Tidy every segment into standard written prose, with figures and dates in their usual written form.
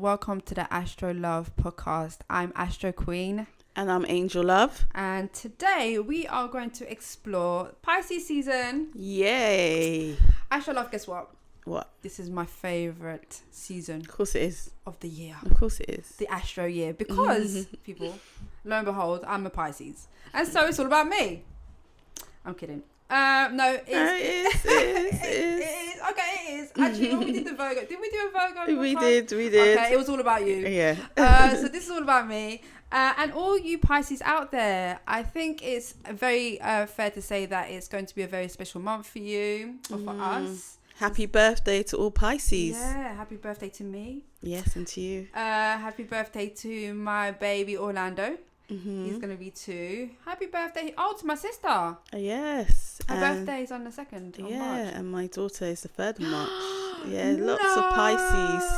Welcome to the AstroLove podcast. I'm AstroQueen. And I'm AngelLove. And today we are going to explore Pisces season. Yay. AstroLove, guess what? What? This is my favourite season. Of course it is. Of the year. Of course it is. The Astro year. Because, people, lo and behold, I'm a Pisces. And so it's all about me. I'm kidding. No, it is. It is. Okay, it is. Actually, when we did the Virgo, did we do a Virgo? We did. Okay, it was all about you. Yeah. So this is all about me. And all you Pisces out there, I think it's very fair to say that it's going to be a very special month for you, or for us. Happy birthday to all Pisces. Yeah, happy birthday to me. Yes, and to you. Happy birthday to my baby Orlando. He's going to be 2. Happy birthday. Oh, to my sister. Yes. Her birthday is on the 2nd of March. And my daughter is the 3rd of March. Yeah, lots of Pisces.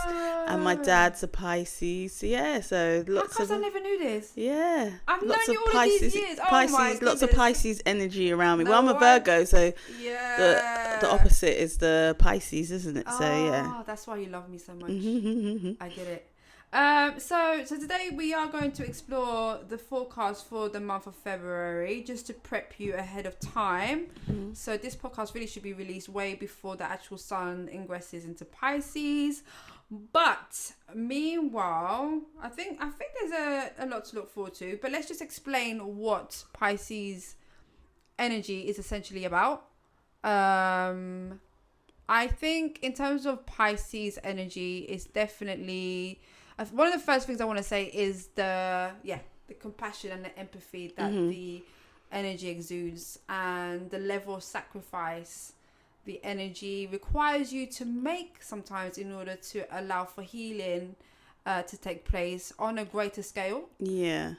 And my dad's a Pisces. Yeah, so lots of... I never knew this. Yeah. I've known you all of these years. Pisces, my lots of Pisces energy around me. No, well, I'm a Virgo, so yeah. the opposite is the Pisces, isn't it? So, yeah. That's why you love me so much. I get it. So today we are going to explore the forecast for the month of February, just to prep you ahead of time. So this podcast really should be released way before the actual sun ingresses into Pisces. But meanwhile, I think there's a lot to look forward to. But let's just explain what Pisces energy is essentially about. I think in terms of Pisces energy, it's definitely... One of the first things I want to say is the compassion and the empathy that the energy exudes, and the level of sacrifice the energy requires you to make sometimes in order to allow for healing to take place on a greater scale. Yeah.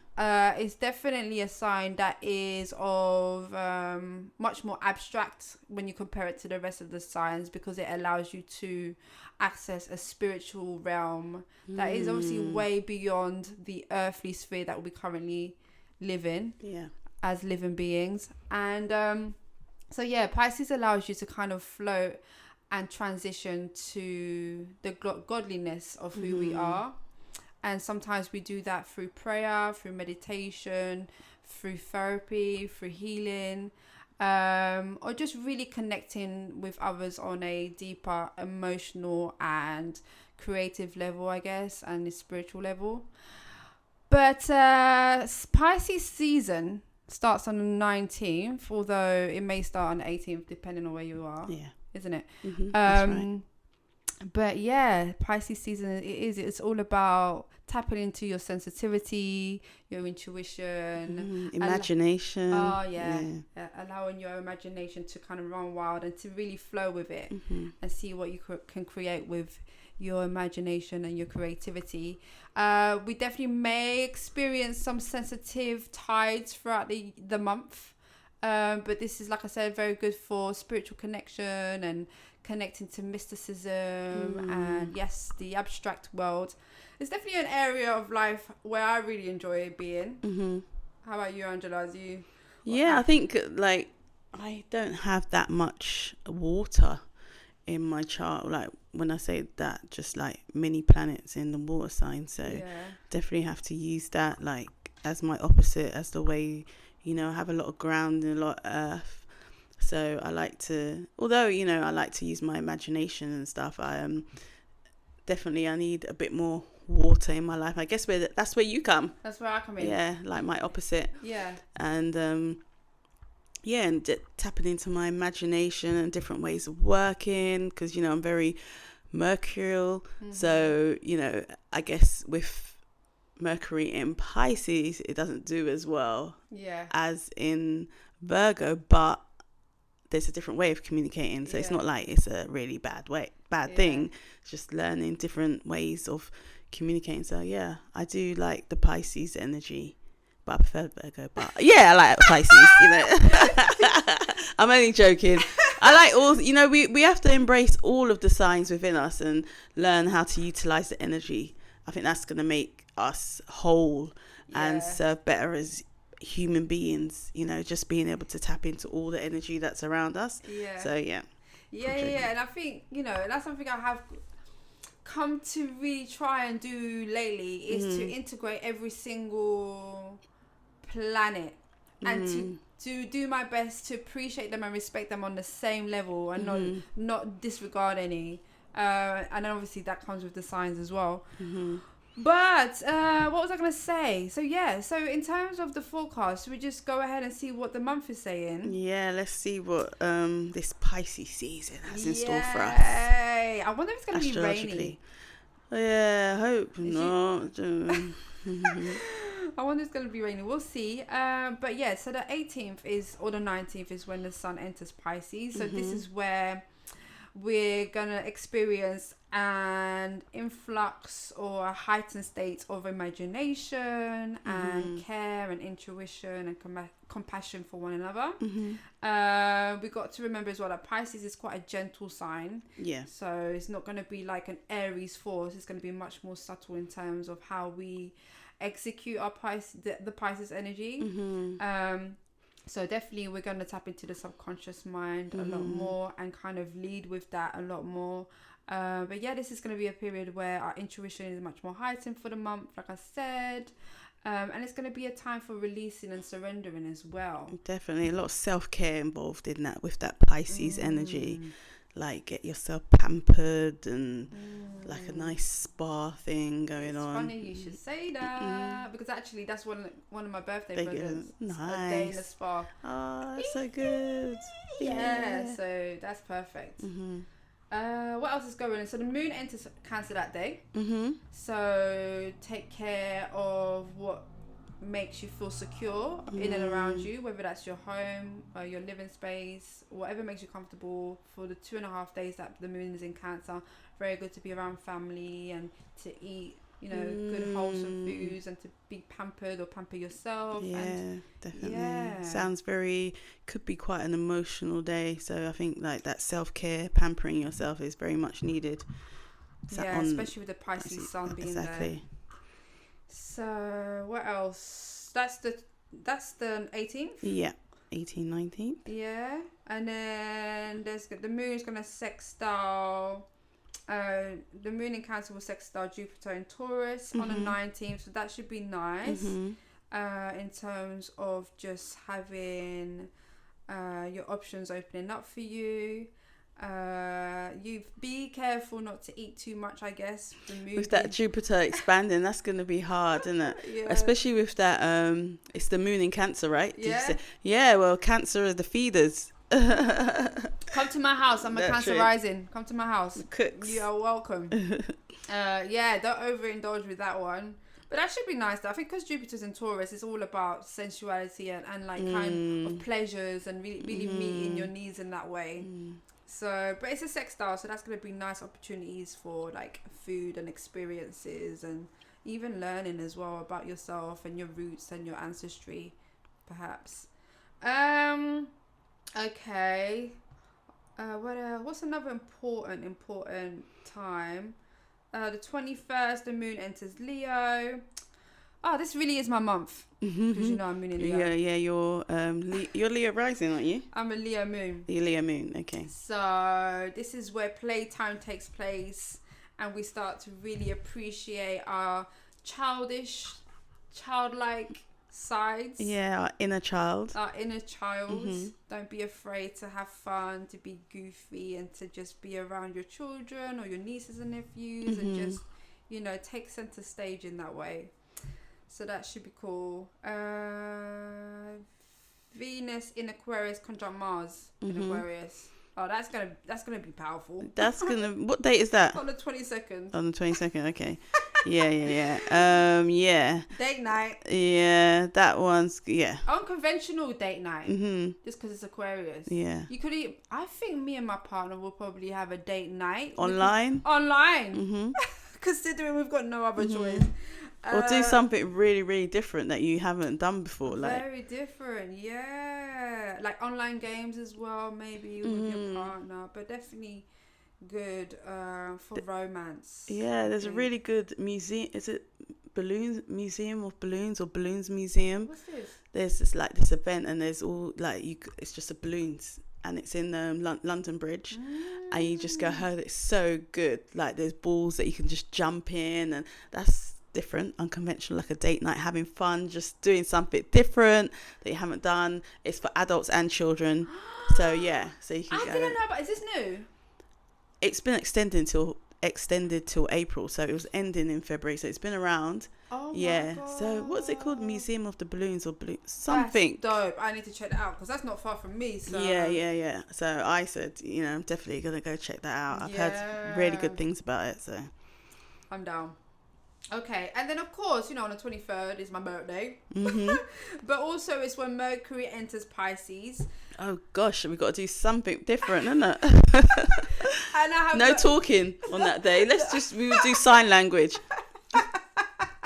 It's definitely a sign that is of much more abstract when you compare it to the rest of the signs, because it allows you to access a spiritual realm that is obviously way beyond the earthly sphere that we currently live in as living beings. And Pisces allows you to kind of float and transition to the godliness of who we are. And sometimes we do that through prayer, through meditation, through therapy, through healing, or just really connecting with others on a deeper emotional and creative level, I guess, and a spiritual level. But Pisces season starts on the 19th, although it may start on the 18th, depending on where you are. Yeah. Isn't it? That's right. But yeah, Pisces season, it's all about tapping into your sensitivity, your intuition, imagination. Allowing your imagination to kind of run wild and to really flow with it and see what you can create with your imagination and your creativity. We definitely may experience some sensitive tides throughout the month, but this is, like I said, very good for spiritual connection and connecting to mysticism and the abstract world. It's definitely an area of life where I really enjoy being. How about you, Angela? I think I don't have that much water in my chart. Like when I say that, just like many planets in the water sign. So definitely have to use that like as my opposite, as the way, I have a lot of ground and a lot of earth. So I like to, although, I like to use my imagination and stuff, I need a bit more water in my life. I guess that's where you come. That's where I come in. Yeah, like my opposite. Yeah. And, and tapping into my imagination and different ways of working, because, I'm very mercurial. So, I guess with Mercury in Pisces, it doesn't do as well as in Virgo, but there's a different way of communicating, so it's not like it's a really bad thing. It's just learning different ways of communicating. So I do like the Pisces energy, but I prefer Virgo. But I like Pisces. I'm only joking. I like all. We have to embrace all of the signs within us and learn how to utilize the energy. I think that's going to make us whole and serve better as human beings, just being able to tap into all the energy that's around us. And I think that's something I have come to really try and do lately is to integrate every single planet and to do my best to appreciate them and respect them on the same level and not disregard any. And then obviously that comes with the signs as well. But what was I going to say? So in terms of the forecast, should we just go ahead and see what the month is saying? Yeah, let's see what this Pisces season has in store for us. I wonder if it's going to be rainy. Yeah, I hope not. I wonder if it's going to be rainy. We'll see. But yeah, so the 18th or the 19th is when the sun enters Pisces. So this is where we're going to experience an influx or a heightened state of imagination and care and intuition and compassion for one another. We got to remember as well that Pisces is quite a gentle sign. Yeah. So it's not going to be like an Aries force. It's going to be much more subtle in terms of how we execute our the Pisces energy. So definitely we're going to tap into the subconscious mind a lot more and kind of lead with that a lot more. But yeah, this is going to be a period where our intuition is much more heightened for the month, like I said. And it's going to be a time for releasing and surrendering as well. Definitely a lot of self-care involved in that with that Pisces energy. Like get yourself pampered and like a nice spa thing going on. It's funny you should say that because actually that's one of my birthday presents. Nice. A day in the spa. Oh, that's so good. Yeah, so that's perfect. What else is going on? So the moon enters Cancer that day. So take care of what makes you feel secure in and around you, whether that's your home or your living space, whatever makes you comfortable. For the 2.5 days that the moon is in Cancer, very good to be around family and to eat, good wholesome foods and to be pampered or pamper yourself. Definitely. Sounds could be quite an emotional day, so I think like that self-care, pampering yourself is very much needed. Especially with the Pisces sun being there. So what else? That's the 18th. Yeah, 18th, 19th. Yeah, and then the moon's gonna sextile. The moon in Cancer will sextile Jupiter in Taurus on the 19th, so that should be nice. In terms of just having your options opening up for you. You be careful not to eat too much, I guess. With that Jupiter expanding, that's going to be hard, isn't it? Especially with that it's the moon in Cancer, right? Well, Cancer are the feeders. Come to my house. I'm a Cancer rising. Come to my house. Cooks. You are welcome. Don't overindulge with that one. But that should be nice though. I think because Jupiter's in Taurus, it's all about sensuality and like kind of pleasures and really meeting your needs in that way. So, but it's a sextile, so that's going to be nice opportunities for like food and experiences and even learning as well about yourself and your roots and your ancestry, perhaps. Okay. What else? What's another important time? The 21st, the moon enters Leo. Oh, this really is my month. Because I'm moon in Leo. Yeah, you're Leo rising, aren't you? I'm a Leo moon. You're Leo moon, okay. So this is where playtime takes place and we start to really appreciate our childlike sides. Yeah, our inner child. Don't be afraid to have fun, to be goofy and to just be around your children or your nieces and nephews and just, take center stage in that way. So that should be cool. Venus in Aquarius conjunct Mars in Aquarius. Oh, that's gonna be powerful. What date is that? On the 22nd. On the 22nd, okay. Yeah. Date night. Yeah, that one's Unconventional date night. Just because it's Aquarius. Yeah. You could eat. I think me and my partner will probably have a date night. Online. Considering we've got no other choice. Or do something really, really different that you haven't done before. Very different, yeah. Like online games as well, maybe with your partner. But definitely good for romance. Yeah, there's a really good museum. Is it Museum of Balloons or Balloons Museum? What's this? There's this event and there's all it's just a balloons and it's in London Bridge, and you just go home. It's so good. Like there's balls that you can just jump in, and that's different, unconventional, like a date night, having fun, just doing something different that you haven't done. It's for adults and children. So yeah, so you can I go. didn't know, but is this new? It's been extended till April, so it was ending in February, so it's been around. Oh my yeah. God. So what's it called? Museum of the Balloons or something. That's dope. I need to check that out because that's not far from me. So Yeah. So I said, I'm definitely gonna go check that out. I've heard really good things about it, so I'm down. Okay, and then of course, on the 23rd is my birthday, but also it's when Mercury enters Pisces. Oh gosh, we've got to do something different, isn't it? And I have no talking on that day. We will do sign language.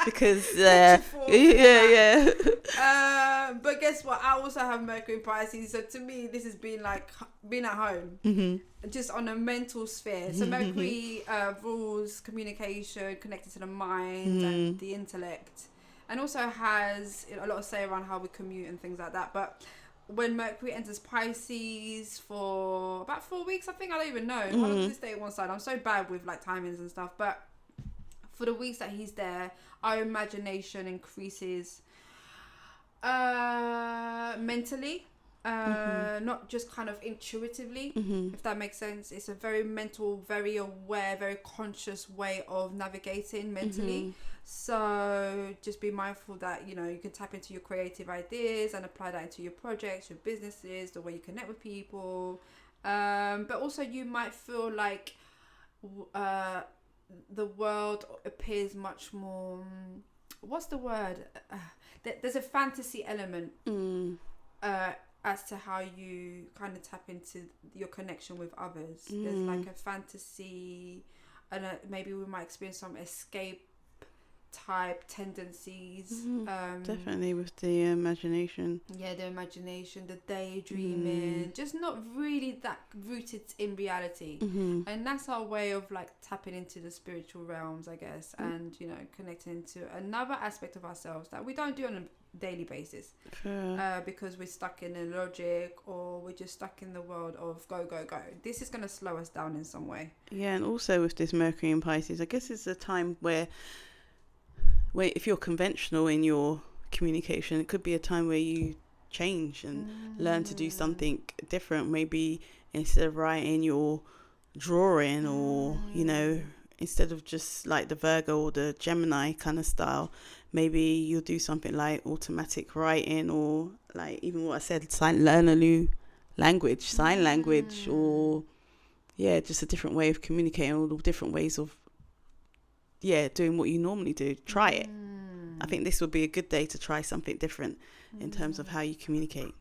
Because yeah. But guess what? I also have Mercury in Pisces, so to me, this has been like being at home, just on a mental sphere. So Mercury rules communication, connected to the mind and the intellect, and also has a lot of say around how we commute and things like that. But when Mercury enters Pisces for about 4 weeks, I think, I don't even know. How long does this stay at one side? I'm so bad with like timings and stuff, but for the weeks that he's there, our imagination increases mentally, not just kind of intuitively, if that makes sense. It's a very mental, very aware, very conscious way of navigating mentally. So just be mindful that, you can tap into your creative ideas and apply that into your projects, your businesses, the way you connect with people. But also you might feel like the world appears much more, what's the word? There's a fantasy element as to how you kind of tap into your connection with others. There's like a fantasy, and maybe we might experience some escape type tendencies. Definitely with the imagination. Yeah, the imagination, the daydreaming, just not really that rooted in reality. And that's our way of like tapping into the spiritual realms, I guess, and connecting to another aspect of ourselves that we don't do on a daily basis, because we're stuck in the logic, or we're just stuck in the world of go. This is going to slow us down in some way. Yeah, and also with this Mercury in Pisces, I guess it's a time where if you're conventional in your communication, it could be a time where you change and learn to do something different. Maybe instead of writing, you're drawing, or instead of just like the Virgo or the Gemini kind of style, maybe you'll do something like automatic writing, or like even what I said, learn a new language, sign language, or just a different way of communicating, all the different ways of doing what you normally do. Try it. I think this would be a good day to try something different in terms of how you communicate.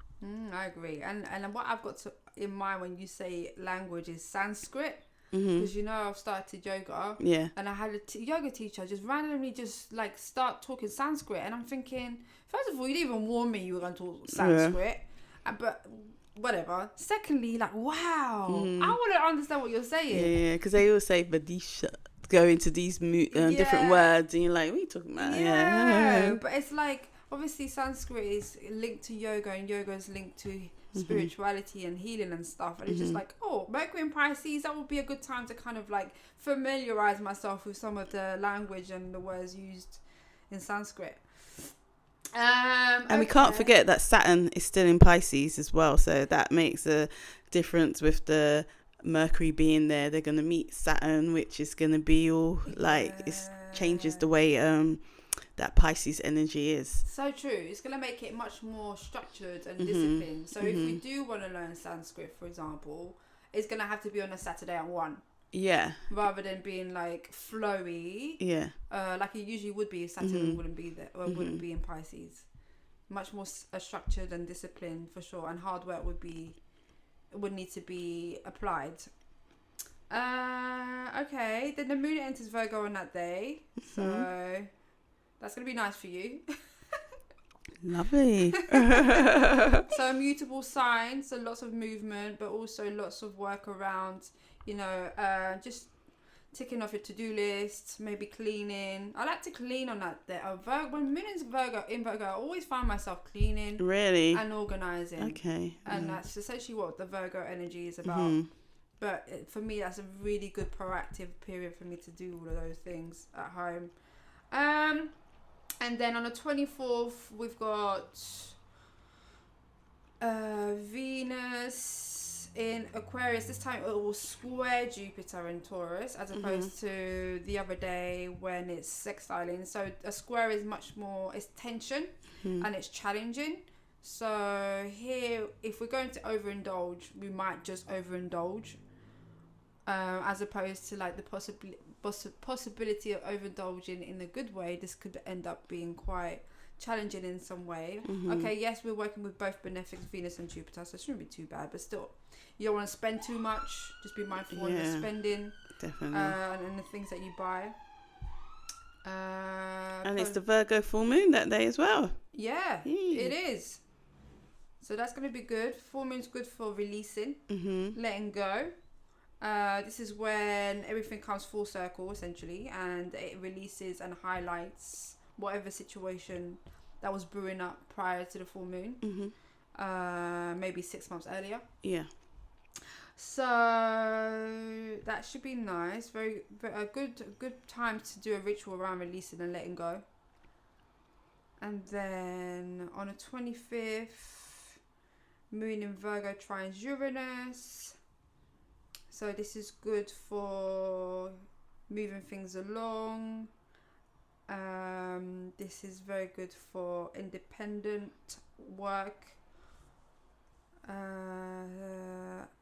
I agree. And what I've got in mind when you say language is Sanskrit, because I've started yoga, and I had a yoga teacher just randomly just like start talking Sanskrit, and I'm thinking, first of all, you didn't even warn me you were going to talk Sanskrit, but whatever. Secondly, like, wow, I want to understand what you're saying. Because they all say Vadisha, go into these different words, and you're like, what are you talking about? But it's like, obviously Sanskrit is linked to yoga, and yoga is linked to spirituality and healing and stuff, and it's just like, Mercury in Pisces, that would be a good time to kind of like familiarize myself with some of the language and the words used in Sanskrit. And we can't forget that Saturn is still in Pisces as well, so that makes a difference with the Mercury being there. They're going to meet Saturn, which is going to be all like, it changes the way that Pisces energy is. So true. It's going to make it much more structured and disciplined. So if we do want to learn Sanskrit, for example, it's going to have to be on a Saturday at 1. Yeah. Rather than being like flowy. Yeah. Like it usually would be if Saturn wouldn't be there, or wouldn't be in Pisces. Much more structured and disciplined for sure, and hard work would need to be applied. Okay. Then the moon enters Virgo on that day, so that's gonna be nice for you. Lovely. So mutable signs, so lots of movement, but also lots of work around, just ticking off your to-do list, maybe cleaning. I like to clean on that day. When moon is in Virgo, I always find myself cleaning Really? and organizing. Okay. And that's essentially what the Virgo energy is about. But for me, that's a really good proactive period for me to do all of those things at home. And then on the 24th, we've got Venus in Aquarius. This time it will square Jupiter in Taurus, as opposed to the other day when it's sextiling. So a square is much more, it's tension and it's challenging. So here, if we're going to overindulge, we might just overindulge, as opposed to like the possibility of overindulging in a good way. This could end up being quite challenging in some way. Okay, yes, we're working with both benefics, Venus and Jupiter, so it shouldn't be too bad, but still, you don't want to spend too much. Just be mindful of your spending. Definitely. And the things that you buy. And it's the Virgo full moon that day as well. Yeah, it is. So that's going to be good. Full moon's good for releasing, letting go. This is when everything comes full circle, essentially, and it releases and highlights whatever situation that was brewing up prior to the full moon. Maybe 6 months earlier. Yeah. So that should be nice. Very a good time to do a ritual around releasing and letting go. And then on the 25th, moon in Virgo trines Uranus. So this is good for moving things along. This is very good for independent work.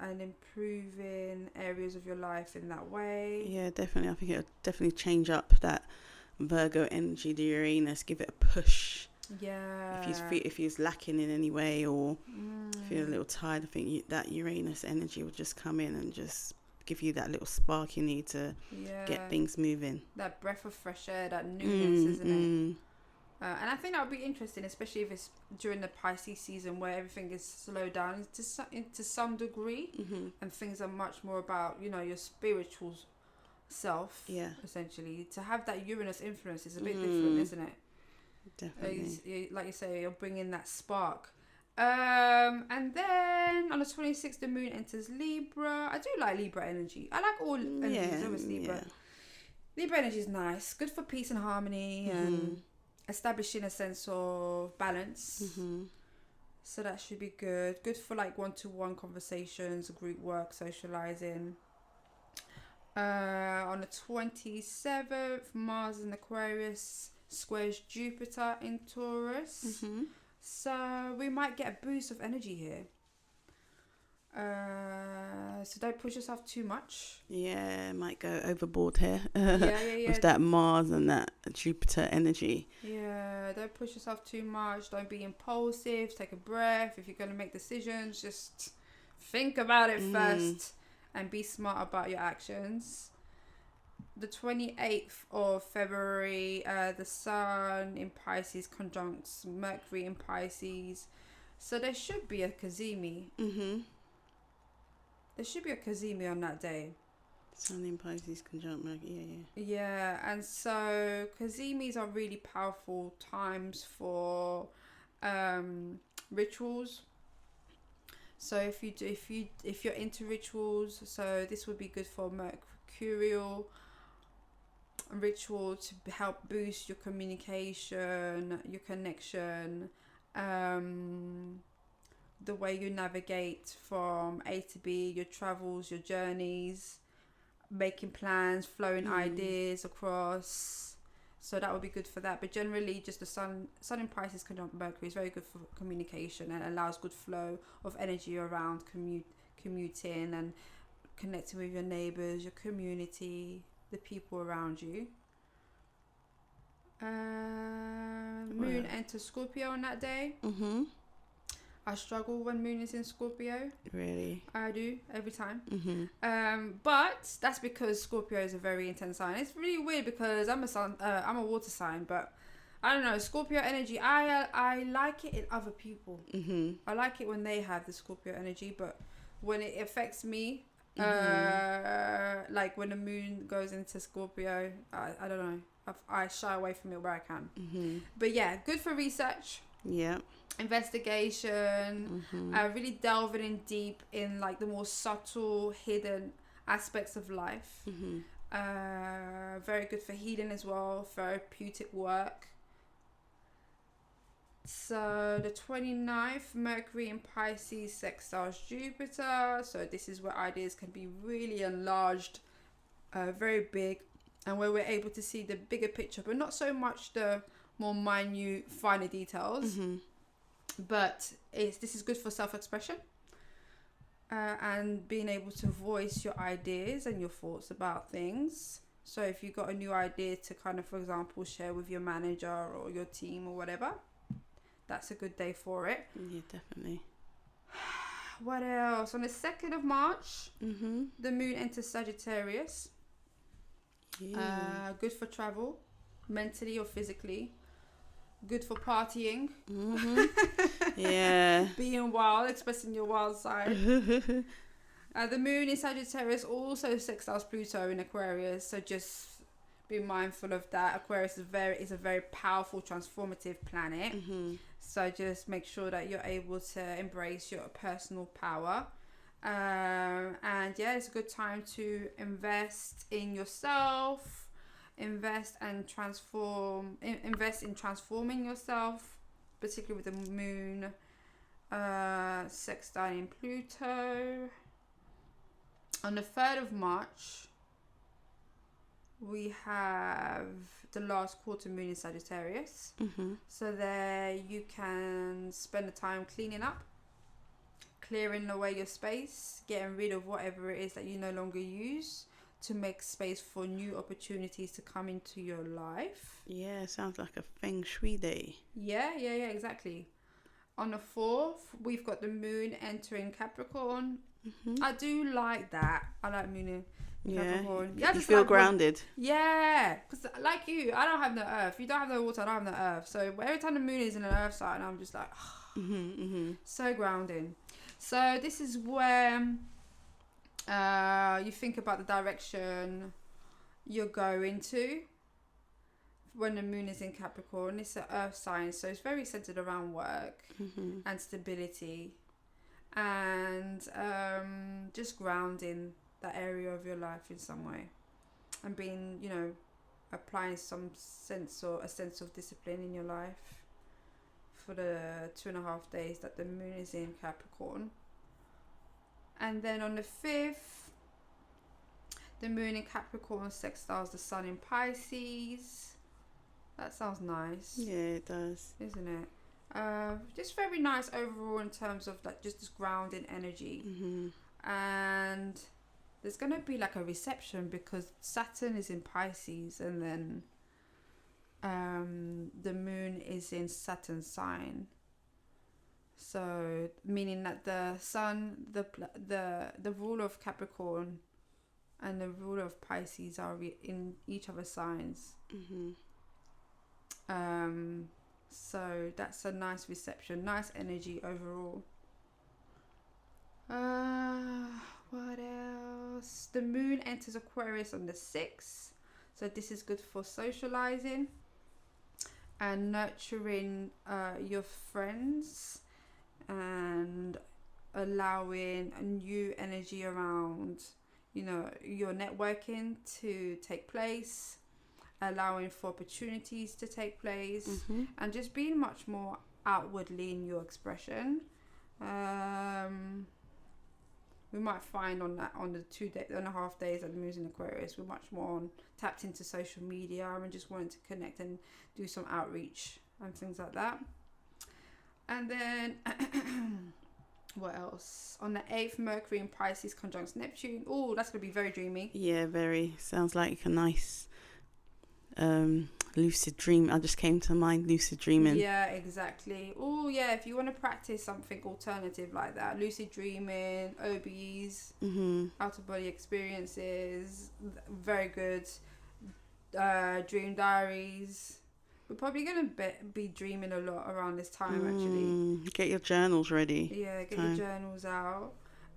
And improving areas of your life in that way. Yeah, definitely. I think it'll definitely change up that Virgo energy, the Uranus, give it a push. Yeah. If he's lacking in any way or feel a little tired, I think that Uranus energy will just come in and just give you that little spark you need to get things moving. That breath of fresh air, that newness, isn't it? And I think that would be interesting, especially if it's during the Pisces season where everything is slowed down to some degree, and things are much more about, your spiritual self. Yeah. Essentially, to have that Uranus influence is a bit different, isn't it? Definitely. Like you say, you're bringing that spark. And then on the 26th, the moon enters Libra. I do like Libra energy. I like all energies, obviously, but Libra energy is nice. Good for peace and harmony and establishing a sense of balance. So that should be good. Good for like one-to-one conversations, group work, socializing. On the 27th, Mars in Aquarius squares Jupiter in Taurus. So we might get a boost of energy here. So don't push yourself too much. Yeah, might go overboard here. Yeah. With that Mars and that Jupiter energy. Yeah, don't push yourself too much. Don't be impulsive. Take a breath. If you're going to make decisions, just think about it first and be smart about your actions. The 28th of February, the Sun in Pisces conjuncts Mercury in Pisces. So there should be a Kazemi. There should be a Kazemi on that day. Sun in Pisces conjunct Mercury, Yeah, and so Kazemis are really powerful times for rituals. So if you're into rituals, so this would be good for mercurial ritual to help boost your communication, your connection, the way you navigate from A to B, your travels, your journeys, making plans, flowing ideas across. So that would be good for that. But generally, just the sun in Pisces conjunct Mercury is very good for communication and allows good flow of energy around commuting and connecting with your neighbours, your community, the people around you. Moon enters Scorpio on that day. I struggle when moon is in Scorpio. Really? I do, every time. But that's because Scorpio is a very intense sign. It's really weird because I'm a water sign, but I don't know, Scorpio energy, I like it in other people. I like it when they have the Scorpio energy, but when it affects me, Like when the moon goes into Scorpio, I don't know. I shy away from it where I can. Mm-hmm. But yeah, good for research. Yeah. Investigation, really delving in deep in like the more subtle, hidden aspects of life. Very good for healing as well, therapeutic work. So the 29th, Mercury in Pisces sextiles Jupiter. So this is where ideas can be really enlarged, very big, and where we're able to see the bigger picture, but not so much the more minute, finer details. But this is good for self-expression and being able to voice your ideas and your thoughts about things. So if you've got a new idea to kind of, for example, share with your manager or your team or whatever, that's a good day for it. Yeah, definitely. What else? On the 2nd of March, the moon enters Sagittarius. Yeah. Good for travel, mentally or physically. Good for partying. Yeah. Being wild, expressing your wild side. The moon in Sagittarius also sextiles Pluto in Aquarius, so just be mindful of that. Aquarius is a very powerful, transformative planet. So just make sure that you're able to embrace your personal power. And yeah, it's a good time to invest in yourself, invest in transforming yourself, particularly with the moon sextiling Pluto. On the 3rd of March, we have the last quarter moon in Sagittarius. So there you can spend the time cleaning up, clearing away your space, getting rid of whatever it is that you no longer use, to make space for new opportunities to come into your life. Yeah, sounds like a feng shui day. Yeah, exactly. On the 4th, we've got the moon entering Capricorn. I do like that. I like moon in Capricorn. You feel like grounded. Yeah, because like you, I don't have no earth. You don't have no water, I don't have no earth. So every time the moon is in an earth sign, I'm just like, so grounding. So this is where you think about the direction you're going to when the moon is in Capricorn. It's an earth sign, so it's very centered around work and stability, and just grounding that area of your life in some way, and being, applying some sense of discipline in your life for the 2.5 days that the moon is in Capricorn. And then on the 5th, the moon in Capricorn sextiles the sun in Pisces. That sounds nice. Yeah, it does. Isn't it? Just very nice overall in terms of like just this grounding energy. And there's going to be like a reception because Saturn is in Pisces, and then the moon is in Saturn's sign. So meaning that the sun, the ruler of Capricorn and the ruler of Pisces are in each other's signs. So that's a nice reception, nice energy overall. What else? The moon enters Aquarius on the 6th, so this is good for socializing and nurturing your friends and allowing a new energy around, your networking to take place, allowing for opportunities to take place, and just being much more outwardly in your expression. We might find on the 2.5 days that the moon's in Aquarius, we're much more tapped into social media and just wanting to connect and do some outreach and things like that. And then what else? On the 8th, Mercury in Pisces conjuncts Neptune. Oh, that's gonna be very dreamy. Yeah, very. Sounds like a nice lucid dream. I just came to mind, lucid dreaming. Yeah, exactly. Oh yeah, if you want to practice something alternative like that, lucid dreaming, OBs, out of body experiences, very good. Dream diaries. We're probably gonna be dreaming a lot around this time, actually. Get your journals ready. Yeah, get your journals out.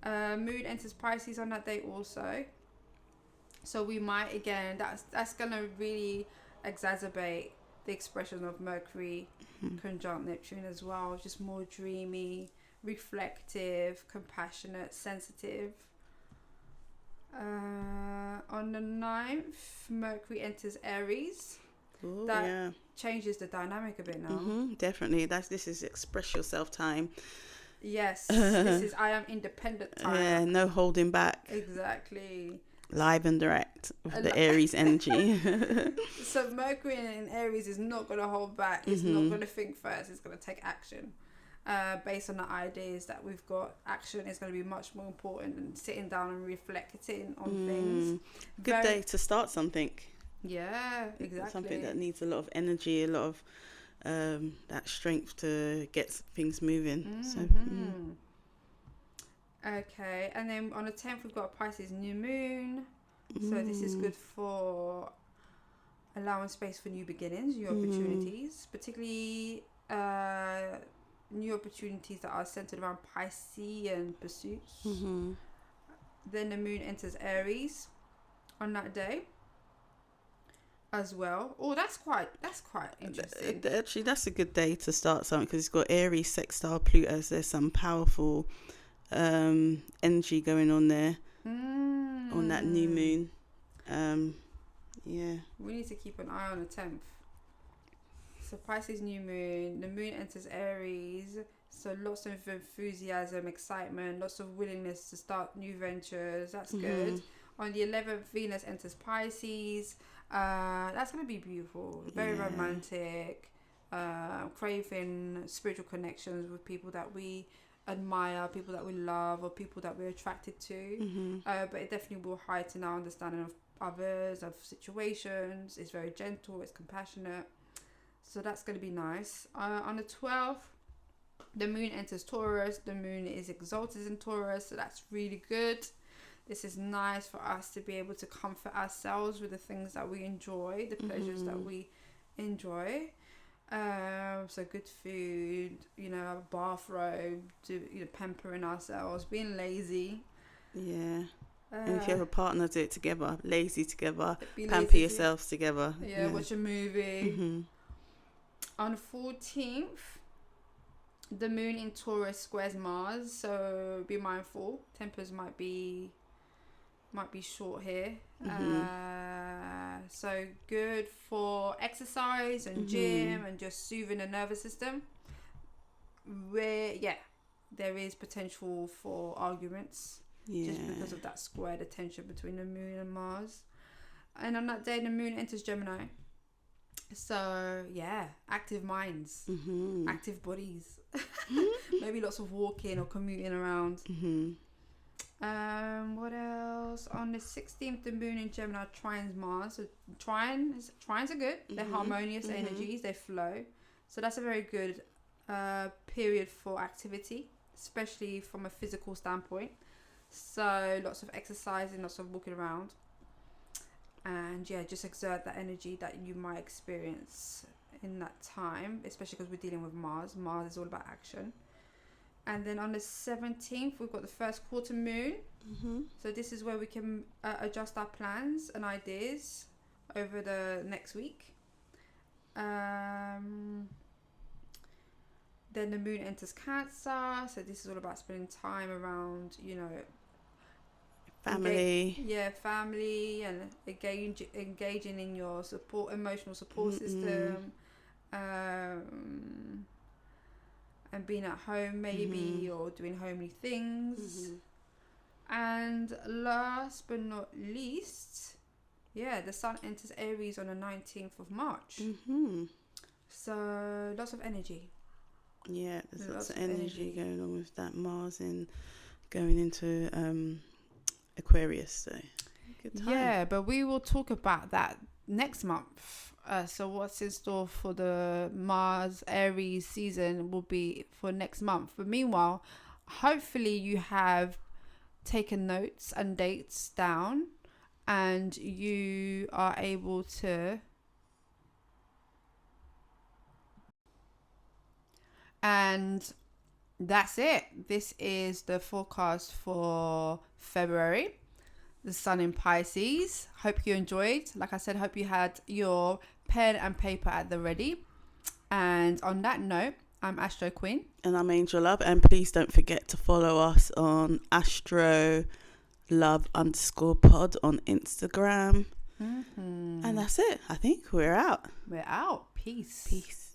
Moon enters Pisces on that day also. So we might, again, that's going to really exacerbate the expression of Mercury conjunct Neptune as well. Just more dreamy, reflective, compassionate, sensitive. On the 9th, Mercury enters Aries. Ooh, That changes the dynamic a bit now. Definitely. This is express yourself time. Yes, this is I am independent time. Yeah, no holding back. Exactly. Live and direct with the Aries energy. So Mercury in Aries is not going to hold back. It's not going to think first. It's going to take action. Based on the ideas that we've got, action is going to be much more important than sitting down and reflecting on things. Good day to start something. Yeah, exactly. Something that needs a lot of energy, a lot of that strength to get things moving. Okay, and then on the 10th we've got a Pisces new moon. So this is good for allowing space for new beginnings, new opportunities, particularly new opportunities that are centered around Piscean pursuits. Then the moon enters Aries on that day as well. Oh, that's quite interesting. Actually, that's a good day to start something because it's got Aries sextile Pluto. So there's some powerful energy going on there on that new moon. We need to keep an eye on the 10th. So Pisces new moon, the moon enters Aries, so lots of enthusiasm, excitement, lots of willingness to start new ventures. That's good. On the 11th, Venus enters Pisces. That's going to be beautiful, very romantic, craving spiritual connections with people that we admire, people that we love, or people that we're attracted to. But it definitely will heighten our understanding of others, of situations. It's very gentle, it's compassionate. So that's going to be nice. On the 12th, the moon enters Taurus. The moon is exalted in Taurus, so that's really good. This is nice for us to be able to comfort ourselves with the things that we enjoy, the pleasures that we enjoy. So good food, a bathrobe, pampering ourselves, being lazy. Yeah. And if you have a partner, do it together. Lazy together. Be Pamper lazy yourselves together. Yeah, watch a movie. On the 14th, the moon in Taurus squares Mars, so be mindful. Tempers might be short here. So good for exercise and gym and just soothing the nervous system. Where there is potential for arguments just because of that squared attention between the moon and Mars. And on that day, the moon enters Gemini. So active minds, active bodies. Maybe lots of walking or commuting around. What else? On the 16th, the moon in Gemini trines Mars. So trines are good. They're harmonious energies. They flow. So that's a very good period for activity, especially from a physical standpoint. So lots of exercising, lots of walking around. And just exert that energy that you might experience in that time, especially because we're dealing with Mars. Mars is all about action. And then on the 17th, we've got the first quarter moon. So this is where we can adjust our plans and ideas over the next week. Then the moon enters Cancer. So this is all about spending time around, family. Family, and engaging in your emotional support system. And being at home maybe, or doing homely things. And last but not least, the sun enters Aries on the 19th of March. So lots of energy. Yeah, there's lots of energy going on with that Mars and going into Aquarius. So good time. Yeah, but we will talk about that next month. So what's in store for the Mars Aries season will be for next month. But meanwhile, hopefully you have taken notes and dates down, and you are able to that's it. This is the forecast for February. The sun in Pisces. Hope you enjoyed. Like I said, hope you had your pen and paper at the ready. And on that note, I'm AstroQueen. And I'm AngelLove. And please don't forget to follow us on AstroLove_pod on Instagram. And that's it. I think we're out. We're out. Peace. Peace.